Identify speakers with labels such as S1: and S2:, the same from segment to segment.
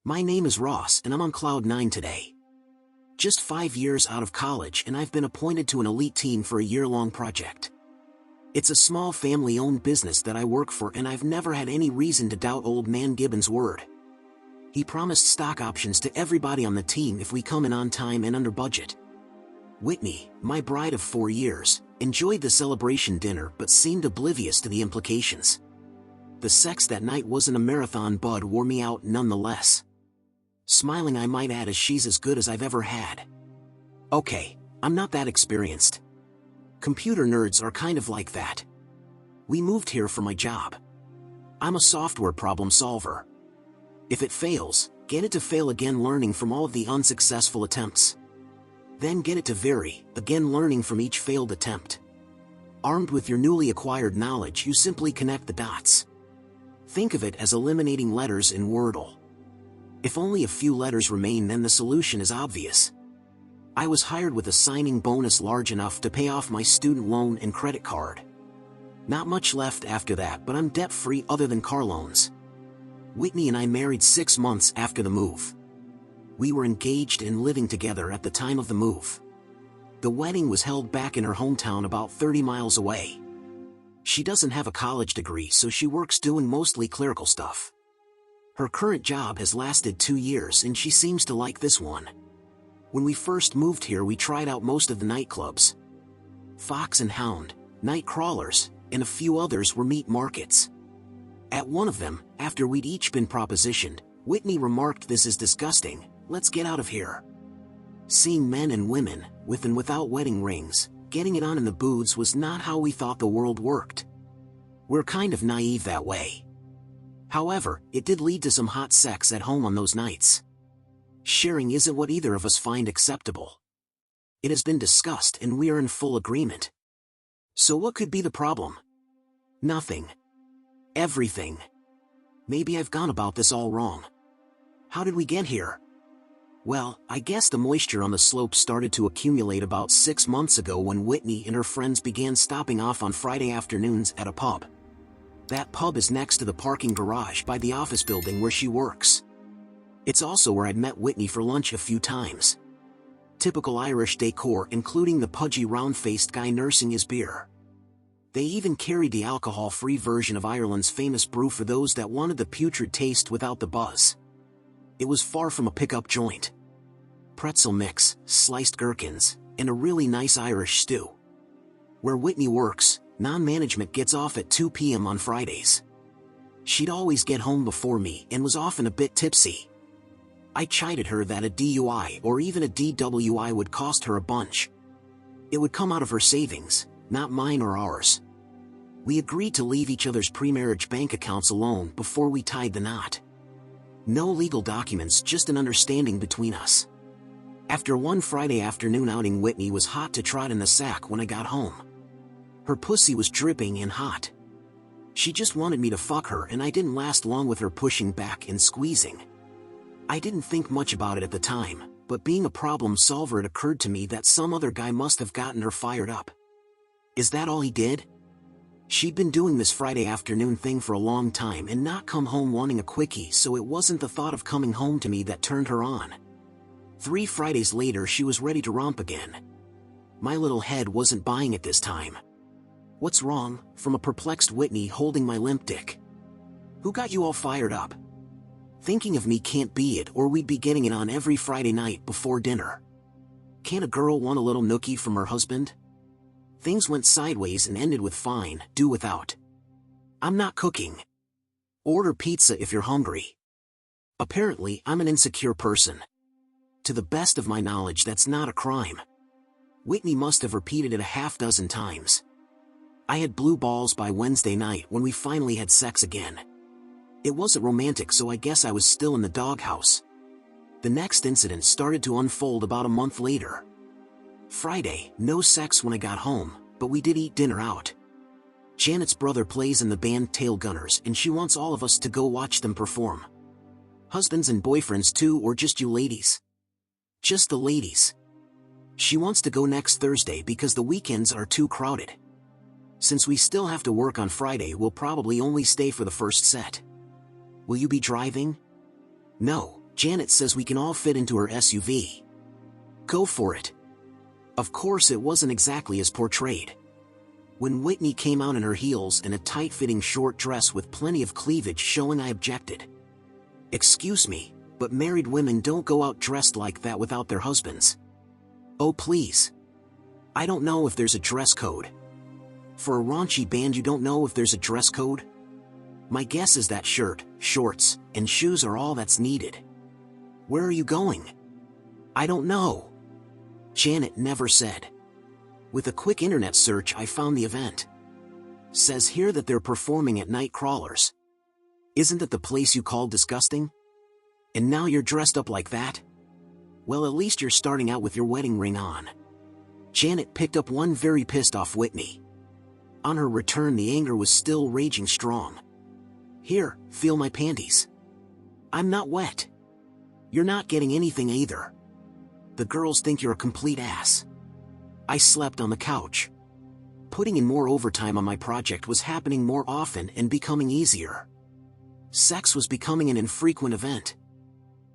S1: My name is Ross and I'm on cloud 9 today. Just 5 years out of college and I've been appointed to an elite team for a year-long project. It's a small family-owned business that I work for and I've never had any reason to doubt old man Gibbons' word. He promised stock options to everybody on the team if we come in on time and under budget. Whitney, my bride of 4 years, enjoyed the celebration dinner but seemed oblivious to the implications. The sex that night wasn't a marathon, but wore me out nonetheless. Smiling, I might add, as she's as good as I've ever had. Okay, I'm not that experienced. Computer nerds are kind of like that. We moved here for my job. I'm a software problem solver. If it fails, get it to fail again, learning from all of the unsuccessful attempts. Then get it to vary, again learning from each failed attempt. Armed with your newly acquired knowledge, you simply connect the dots. Think of it as eliminating letters in Wordle. If only a few letters remain, then the solution is obvious. I was hired with a signing bonus large enough to pay off my student loan and credit card. Not much left after that, but I'm debt-free other than car loans. Whitney and I married 6 months after the move. We were engaged and living together at the time of the move. The wedding was held back in her hometown about 30 miles away. She doesn't have a college degree, so she works doing mostly clerical stuff. Her current job has lasted 2 years and she seems to like this one. When we first moved here, we tried out most of the nightclubs. Fox and Hound, Night Crawlers, and a few others were meat markets. At one of them, after we'd each been propositioned, Whitney remarked, "This is disgusting, let's get out of here." Seeing men and women, with and without wedding rings, getting it on in the booths was not how we thought the world worked. We're kind of naive that way. However, it did lead to some hot sex at home on those nights. Sharing isn't what either of us find acceptable. It has been discussed and we are in full agreement. So what could be the problem? Nothing. Everything. Maybe I've gone about this all wrong. How did we get here? Well, I guess the moisture on the slope started to accumulate about 6 months ago when Whitney and her friends began stopping off on Friday afternoons at a pub. That pub is next to the parking garage by the office building where she works. It's also where I'd met Whitney for lunch a few times. Typical Irish decor, including the pudgy round-faced guy nursing his beer. They even carried the alcohol-free version of Ireland's famous brew for those that wanted the putrid taste without the buzz. It was far from a pickup joint. Pretzel mix, sliced gherkins, and a really nice Irish stew. Where Whitney works, non-management gets off at 2 p.m. on Fridays. She'd always get home before me and was often a bit tipsy. I chided her that a DUI or even a DWI would cost her a bunch. It would come out of her savings, not mine or ours. We agreed to leave each other's pre-marriage bank accounts alone before we tied the knot. No legal documents, just an understanding between us. After one Friday afternoon outing, Whitney was hot to trot in the sack when I got home. Her pussy was dripping and hot. She just wanted me to fuck her, and I didn't last long with her pushing back and squeezing. I didn't think much about it at the time, but being a problem solver, it occurred to me that some other guy must have gotten her fired up. Is that all he did? She'd been doing this Friday afternoon thing for a long time and not come home wanting a quickie, so it wasn't the thought of coming home to me that turned her on. 3 Fridays later, she was ready to romp again. My little head wasn't buying it this time. "What's wrong?" from a perplexed Whitney holding my limp dick. "Who got you all fired up?" Thinking of me can't be it, or we'd be getting it on every Friday night before dinner. Can't a girl want a little nookie from her husband? Things went sideways and ended with fine, do without. "I'm not cooking. Order pizza if you're hungry." Apparently, I'm an insecure person. To the best of my knowledge, that's not a crime. Whitney must have repeated it a half-dozen times. I had blue balls by Wednesday night when we finally had sex again. It wasn't romantic, so I guess I was still in the doghouse. The next incident started to unfold about a month later. Friday, no sex when I got home, but we did eat dinner out. Janet's brother plays in the band Tail Gunners, and she wants all of us to go watch them perform. Husbands and boyfriends too, or just you ladies? Just the ladies. She wants to go next Thursday because the weekends are too crowded. Since we still have to work on Friday, we'll probably only stay for the first set. Will you be driving? No, Janet says we can all fit into her SUV. Go for it. Of course it wasn't exactly as portrayed. When Whitney came out in her heels and a tight-fitting short dress with plenty of cleavage showing, I objected. Excuse me, but married women don't go out dressed like that without their husbands. Oh please. I don't know if there's a dress code. For a raunchy band you don't know if there's a dress code? My guess is that shirt, shorts, and shoes are all that's needed. Where are you going? I don't know. Janet never said. With a quick internet search I found the event. Says here that they're performing at Night Crawlers. Isn't that the place you called disgusting? And now you're dressed up like that? Well, at least you're starting out with your wedding ring on. Janet picked up one very pissed off Whitney. On her return the anger was still raging strong. Here, feel my panties. I'm not wet. You're not getting anything either. The girls think you're a complete ass. I slept on the couch. Putting in more overtime on my project was happening more often and becoming easier. Sex was becoming an infrequent event.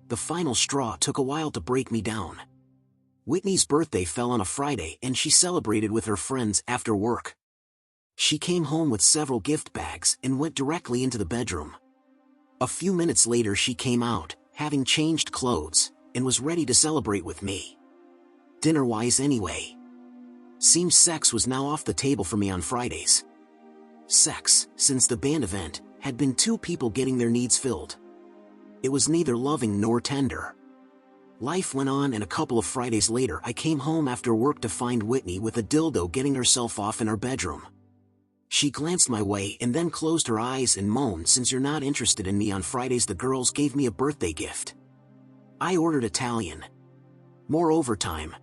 S1: The final straw took a while to break me down. Whitney's birthday fell on a Friday and she celebrated with her friends after work. She came home with several gift bags and went directly into the bedroom. A few minutes later she came out, having changed clothes, and was ready to celebrate with me. Dinner-wise anyway. Seems sex was now off the table for me on Fridays. Sex, since the band event, had been two people getting their needs filled. It was neither loving nor tender. Life went on and a couple of Fridays later I came home after work to find Whitney with a dildo getting herself off in her bedroom. She glanced my way and then closed her eyes and moaned, "Since you're not interested in me on Fridays, the girls gave me a birthday gift." I ordered Italian. More overtime.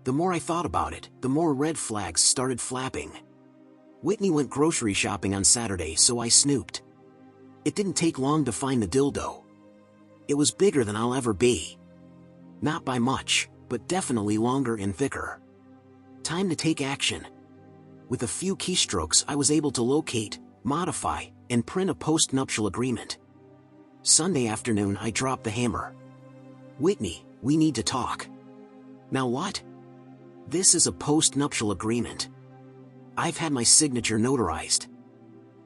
S1: The more I thought about it, the more red flags started flapping. Whitney went grocery shopping on Saturday, so I snooped. It didn't take long to find the dildo. It was bigger than I'll ever be. Not by much, but definitely longer and thicker. Time to take action. With a few keystrokes I was able to locate, modify, and print a post-nuptial agreement. Sunday afternoon I dropped the hammer. "Whitney, we need to talk." "Now what?" "This is a post-nuptial agreement. I've had my signature notarized.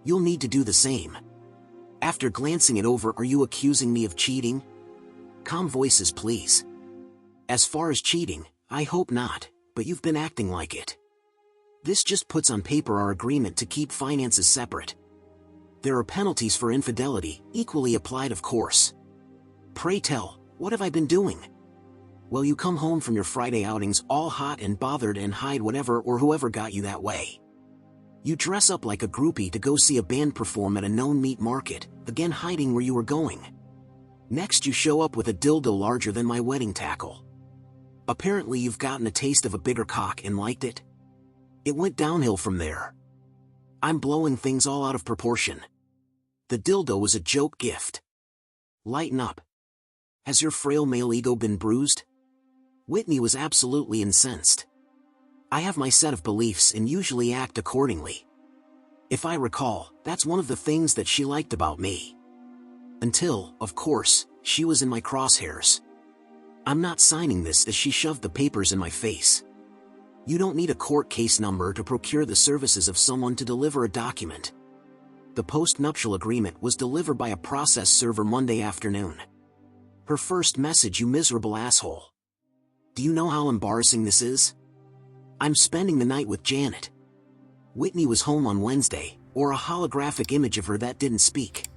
S1: You'll need to do the same." After glancing it over, "Are you accusing me of cheating?" "Calm voices please." "As far as cheating, I hope not, but you've been acting like it. This just puts on paper our agreement to keep finances separate. There are penalties for infidelity, equally applied of course. Pray tell, what have I been doing?" "Well, you come home from your Friday outings all hot and bothered and hide whatever or whoever got you that way. You dress up like a groupie to go see a band perform at a known meat market, again hiding where you were going. Next you show up with a dildo larger than my wedding tackle. Apparently you've gotten a taste of a bigger cock and liked it. It went downhill from there. I'm blowing things all out of proportion. The dildo was a joke gift. Lighten up. Has your frail male ego been bruised?" Whitney was absolutely incensed. I have my set of beliefs and usually act accordingly. If I recall, that's one of the things that she liked about me. Until, of course, she was in my crosshairs. "I'm not signing this," as she shoved the papers in my face. "You don't need a court case number to procure the services of someone to deliver a document." The post-nuptial agreement was delivered by a process server Monday afternoon. Her first message: "You miserable asshole. Do you know how embarrassing this is? I'm spending the night with Janet." Whitney was home on Wednesday, or a holographic image of her that didn't speak.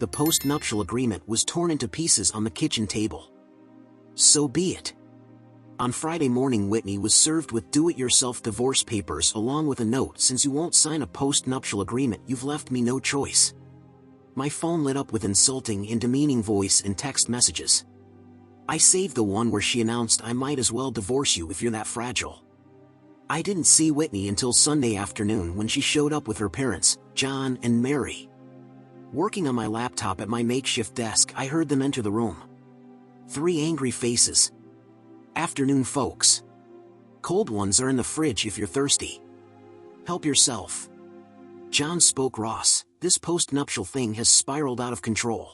S1: The post-nuptial agreement was torn into pieces on the kitchen table. So be it. On Friday morning Whitney was served with do-it-yourself divorce papers along with a note: "Since you won't sign a post-nuptial agreement, you've left me no choice." My phone lit up with insulting and demeaning voice and text messages. I saved the one where she announced, "I might as well divorce you if you're that fragile." I didn't see Whitney until Sunday afternoon when she showed up with her parents, John and Mary. Working on my laptop at my makeshift desk, I heard them enter the room. 3 angry faces. "Afternoon, folks. Cold ones are in the fridge if you're thirsty. Help yourself." John spoke. "Ross, this post-nuptial thing has spiraled out of control.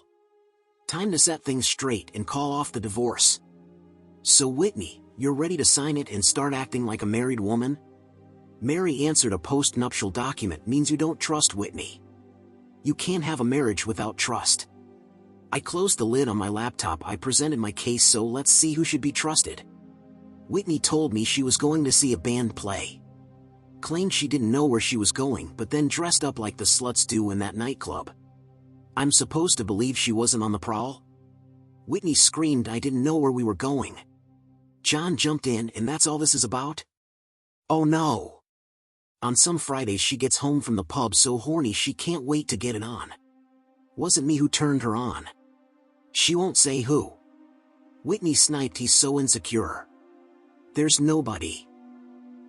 S1: Time to set things straight and call off the divorce. So Whitney, you're ready to sign it and start acting like a married woman? Mary answered. A post-nuptial document means you don't trust Whitney. You can't have a marriage without trust. I closed the lid on my laptop. I presented my case, so let's see who should be trusted. Whitney told me she was going to see a band play. Claimed she didn't know where she was going, but then dressed up like the sluts do in that nightclub. I'm supposed to believe she wasn't on the prowl? Whitney screamed I didn't know where we were going. John jumped in, and that's all this is about? Oh no! On some Fridays she gets home from the pub so horny she can't wait to get it on. Wasn't me who turned her on. She won't say who. Whitney sniped. He's so insecure. There's nobody.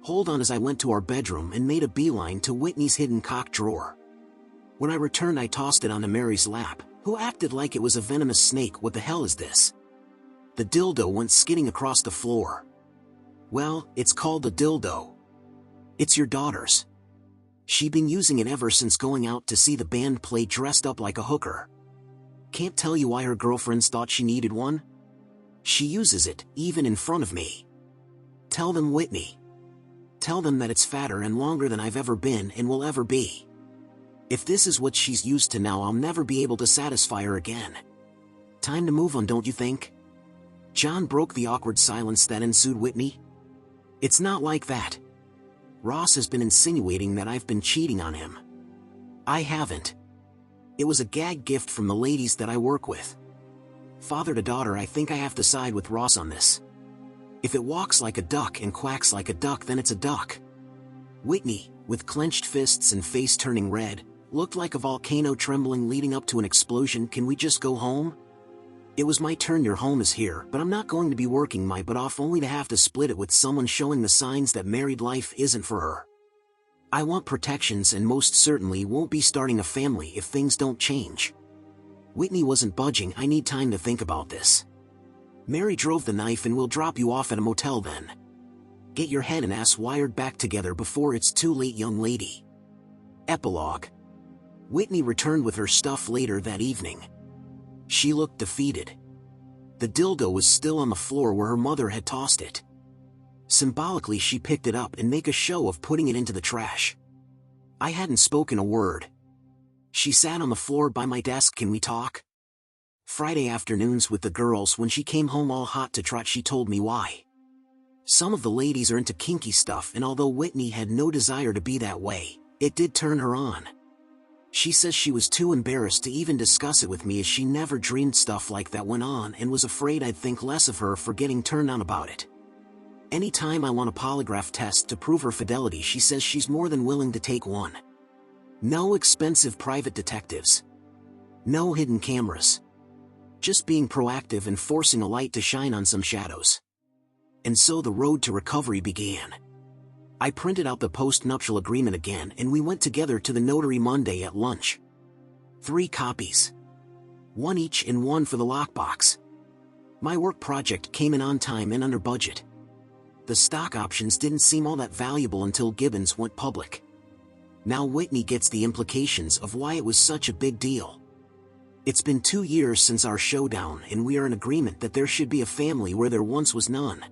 S1: Hold on. As I went to our bedroom and made a beeline to Whitney's hidden cock drawer. When I returned I tossed it onto Mary's lap, who acted like it was a venomous snake. What the hell is this? The dildo went skidding across the floor. Well, it's called a dildo. It's your daughter's. She'd been using it ever since going out to see the band play dressed up like a hooker. Can't tell you why her girlfriends thought she needed one. She uses it, even in front of me. Tell them, Whitney. Tell them that it's fatter and longer than I've ever been and will ever be. If this is what she's used to now, I'll never be able to satisfy her again. Time to move on, don't you think? John broke the awkward silence that ensued. Whitney? It's not like that. Ross has been insinuating that I've been cheating on him. I haven't. It was a gag gift from the ladies that I work with. Father to daughter, I think I have to side with Ross on this. If it walks like a duck and quacks like a duck, then it's a duck. Whitney, with clenched fists and face turning red, looked like a volcano trembling leading up to an explosion. Can we just go home? It was my turn. Your home is here, but I'm not going to be working my butt off only to have to split it with someone showing the signs that married life isn't for her. I want protections and most certainly won't be starting a family if things don't change. Whitney wasn't budging. I need time to think about this. Mary drove the knife and we'll drop you off at a motel then. Get your head and ass wired back together before it's too late, young lady. Epilogue. Whitney returned with her stuff later that evening. She looked defeated. The dildo was still on the floor where her mother had tossed it. Symbolically she picked it up and made a show of putting it into the trash. I hadn't spoken a word. She sat on the floor by my desk. Can we talk? Friday afternoons with the girls, when she came home all hot to trot, she told me why. Some of the ladies are into kinky stuff, and although Whitney had no desire to be that way, it did turn her on. She says she was too embarrassed to even discuss it with me as she never dreamed stuff like that went on and was afraid I'd think less of her for getting turned on about it. Anytime I want a polygraph test to prove her fidelity, she says she's more than willing to take one. No expensive private detectives. No hidden cameras. Just being proactive and forcing a light to shine on some shadows. And so the road to recovery began. I printed out the post-nuptial agreement again and we went together to the notary Monday at lunch. 3 copies. 1 each and 1 for the lockbox. My work project came in on time and under budget. The stock options didn't seem all that valuable until Gibbons went public. Now Whitney gets the implications of why it was such a big deal. It's been 2 years since our showdown and we are in agreement that there should be a family where there once was none.